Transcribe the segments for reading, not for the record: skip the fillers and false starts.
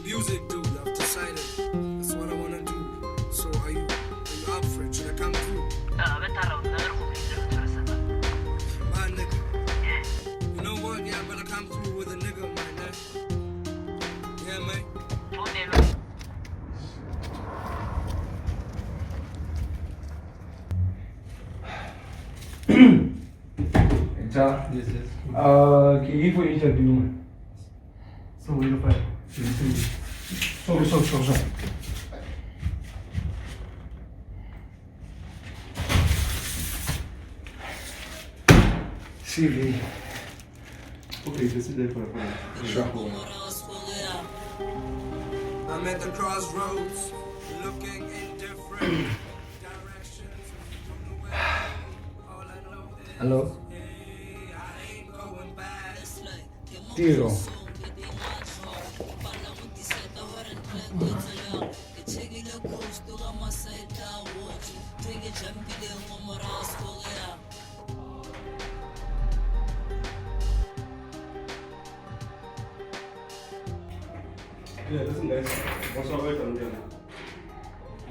music, dude. I've decided that's what I wanna do. So are you up for it? Should I come through? My nigga. You know what? Yeah, I better come through with a nigga, man. Yeah, man. Yes. Key for interview. So we'll find. So. CV. Okay, this is there for a point. Sure. I'm at the crossroads, looking in different directions. Don't know where. All I know is Hello. I ain't going back. Tiro. Yeah, this is nice. What's all right on there?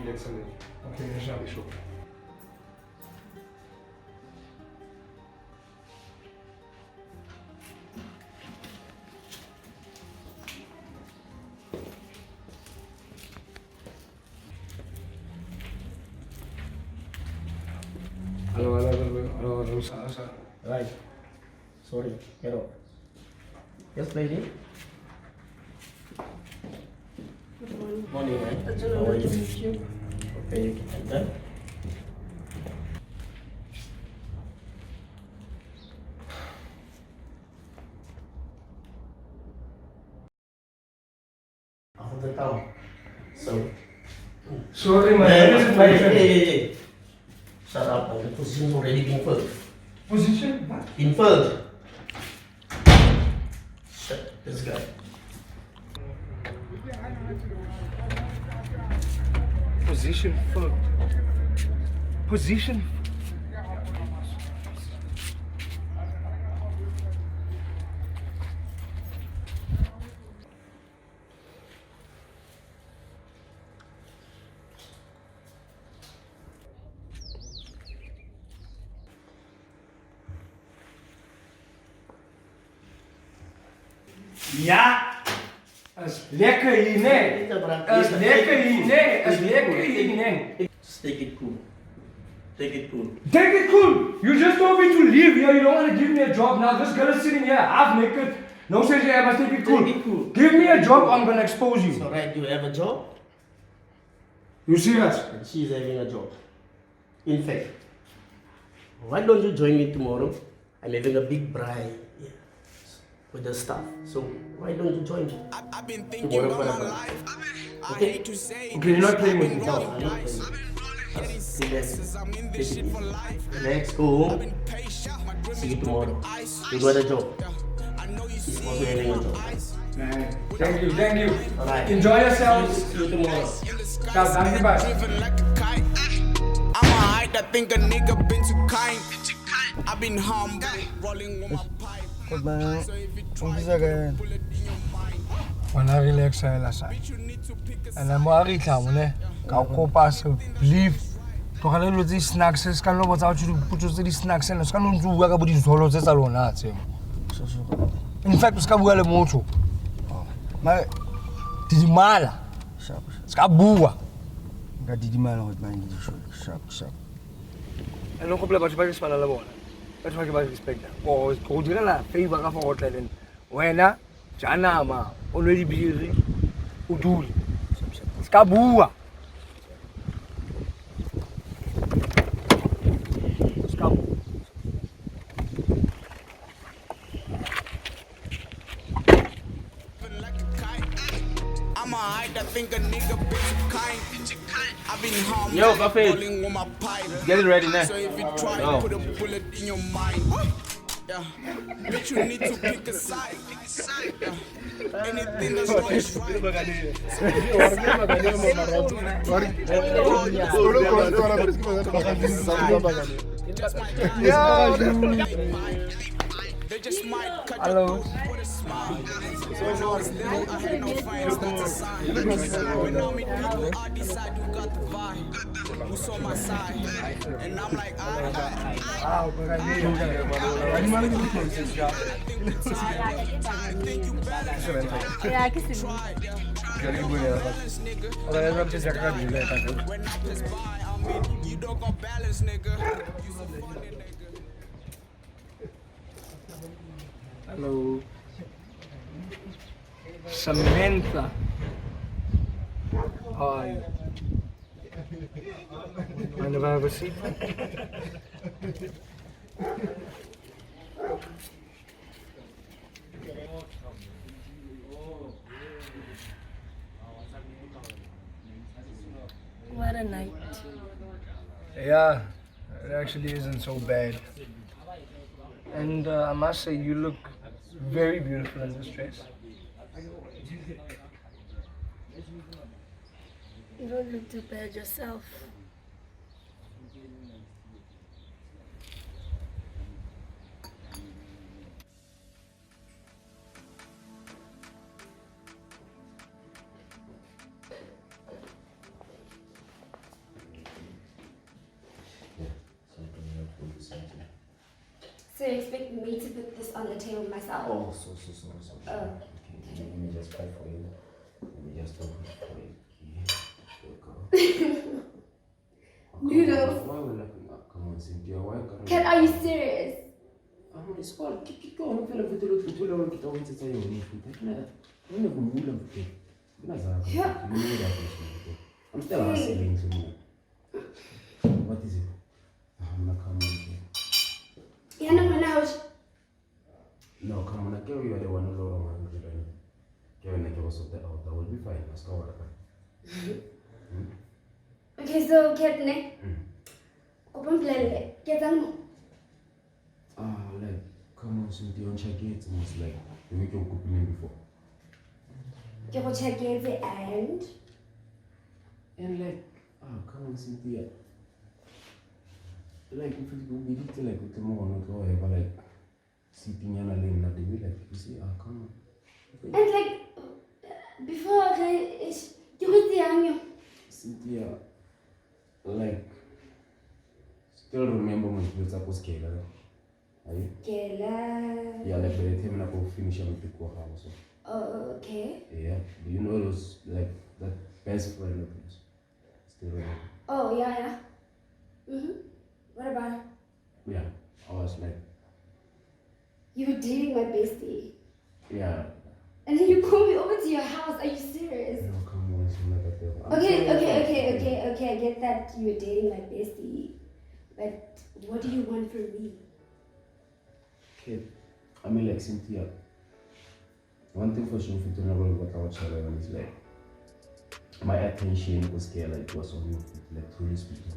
Excellent. Okay, yeah, sure. Hello, sir. Right. Sorry. Hello. Yes, lady. Morning, man. How are you? Okay, you can enter. After the town. So. Sorry, my Hey, name is my friend. hey. Shut up, man. The position's already been filled. Position? What? Been filled. Shit, this guy. Position full. Position. Ja! Is lekker hier, nee. Is lekker hier, nee. Is lekker hier, nee. Just take it cool. Take it cool. Take it cool. You just told me to leave here. You don't want to give me a job now. This girl is sitting here half naked. No says I must take it cool. Take it cool. Give me a job. I'm gonna expose It's you. alright, you have a job, You serious? and she's having a job. In fact, why don't you join me tomorrow? I'm having a big braai with the staff. So why don't you join me? I've been thinking Tomorrow about my forever. life. I Okay. hate to say Okay, you're not playing with me. No, I'm not playing. Just relax. I'm in Take this it shit for easy. life. Relax, go home. Patient, my dream See is you tomorrow. ice. You got a job. I know you She's see also having a job. Man. Thank you. Alright. Enjoy yourselves. See you tomorrow. Ciao, thank you, bye. driven like a kite. I'm a height that think a nigga been too kind. I've been humble, rolling with my pipe. Good man. So if you Umpisa ka yan. pull it in your mind, Wana relax la sa. you need to pick a And mo ari tla mo ne. Ka ko pass believe. To gale lo tse snacks se ka lo botsa go putso tse di snacks ene se ka no ntse bua ka bo dizolo tse tsa lona tse. In fact se ka bua le motho. Ma di mala. Sharp. Se ka bua. Nka didimala go tla ngi disho. Sharp. Eno go pela batho ba ke se bana le bona. Batho ba ke ba respect. Go direla favor ka for go tla lena. Wena janama o nwe dibiri o dule. Se ka bua. Se ka bua. like a kite. I'm a height that think a nigga been too kind. I've been humble, Yo, Buffett. rolling with my pipe. Get it ready now. So if you try Oh. to put a bullet in your mind, yeah, bitch, you need to pick a side. Yeah. Anything that's wrong is right. They just might cut Hello. your smile. When I was little, I had no friends, that's a sign. When I'm with people, I decide who got the vibe, who's on my side. And I'm like, Ah, Ya, que se when I pass by, I mean, you don't got balance, nigga. You so funny, nigga. Hello. Samantha. How are you? Mind if I have a seat? What a night. Yeah, it actually isn't so bad. And I must say, you look very beautiful in this dress. You don't look too bad yourself. So you expect me to put this on the table myself? Oh, so. Oh. Okay, let me just try for you. Let me just open it for you. Noodles. Why will I come on, Cynthia? Why can't Ken, are you serious? It's called keep going. Feel like we don't get on to tell you I'm never moving with it. I'm still asking to me. What is it? I'm not coming. Yeah, no, now. No, come on, I carry you the one alone. Kevin, I was of the out. I will be fine. Let's go. Okay, so get neck. Open plan. Get them. Like, come on, Cynthia, on check it. And it's like, the week you're cooking before. You go check it And like, come on, Cynthia. Like, if it would be little like with the morning or whatever, like, sitting in a lane, not the way, like, you see, come on. And like, before you was young. Cynthia, like, still remember when you were scared, are you? Kela. Yeah, like, by the time I go finish, I'm to go house. Oh, okay. Yeah, do you know those, like, that best friend of yours? Still remember? Oh, yeah. What about it? Yeah, I was like, You were dating my bestie. yeah. And then you called me over to your house. Are you serious? No, come on, it's not that devil. Okay. I get that you were dating my bestie. But what do you want from me? Okay, I mean, like, Cynthia, one thing for sure, if you don't know what I was sharing is like, my attention was scared, like, was on you, like, truly speaking.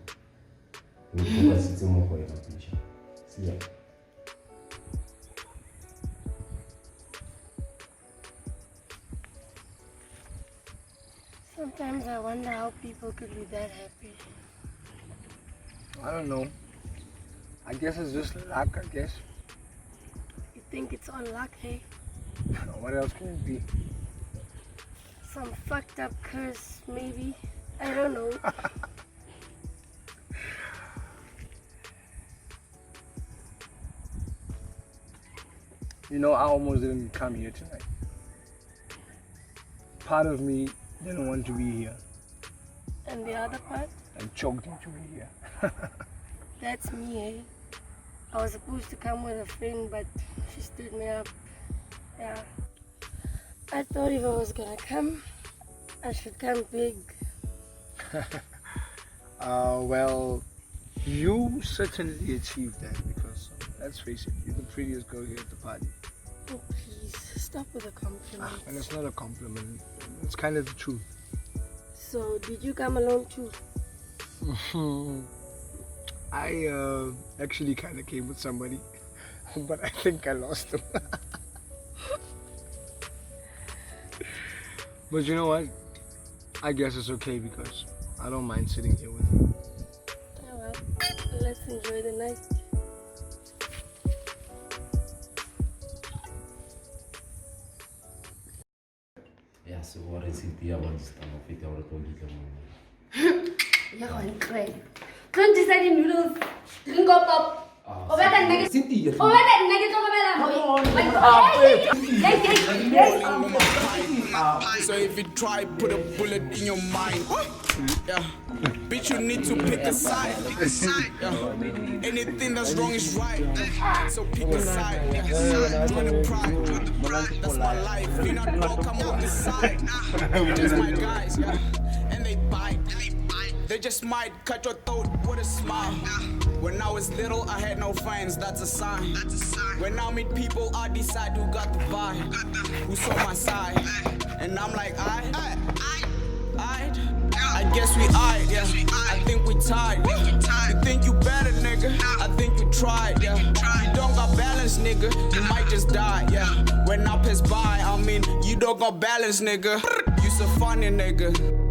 You were sitting more for your attention. See, yeah. Sometimes I wonder how people could be that happy. I don't know. I guess it's just luck, I guess. You think it's all luck, hey? What else can it be? Some fucked up curse, maybe. I don't know. You know, I almost didn't come here tonight. Part of me didn't want to be here. And the other part? I choked him to be here. That's me, eh? I was supposed to come with a friend, but she stood me up. Yeah. I thought if I was gonna come, I should come big. Well, you certainly achieved that because, let's face it, you're the prettiest girl here at the party. Oh, please, stop with the compliments. And it's not a compliment, it's kind of the truth. So, did you come alone too? I actually kind of came with somebody, but I think I lost him. But you know what? I guess it's okay because I don't mind sitting here with you. Oh well, let's enjoy the night. dia wanstama fiti awra to gita mo. Yeah, one crack. Don't decide in noodles. Drink up up. Oh, better nigga. Cynthia. Oh, better nigga talk about that. So if you try, put a bullet in your mind. Yeah. Bitch, you need to pick a side. Yeah. Anything that's wrong is right. So pick a side. Yeah. Join the pride. That's my life. You're not wrong, come on this side. Just my guys, yeah. And they bite. They just might cut your throat with a smile. When I was little, I had no friends, that's a sign. When I meet people, I decide who got the vibe, who's on my side. And I'm like, I guess we eyed, yeah. I think we tied, yeah. You think you better, nigga? I think you tried, yeah. You don't got balance, nigga. You might just die, yeah. When I pass by, I mean, you don't got balance, nigga. You so funny, nigga.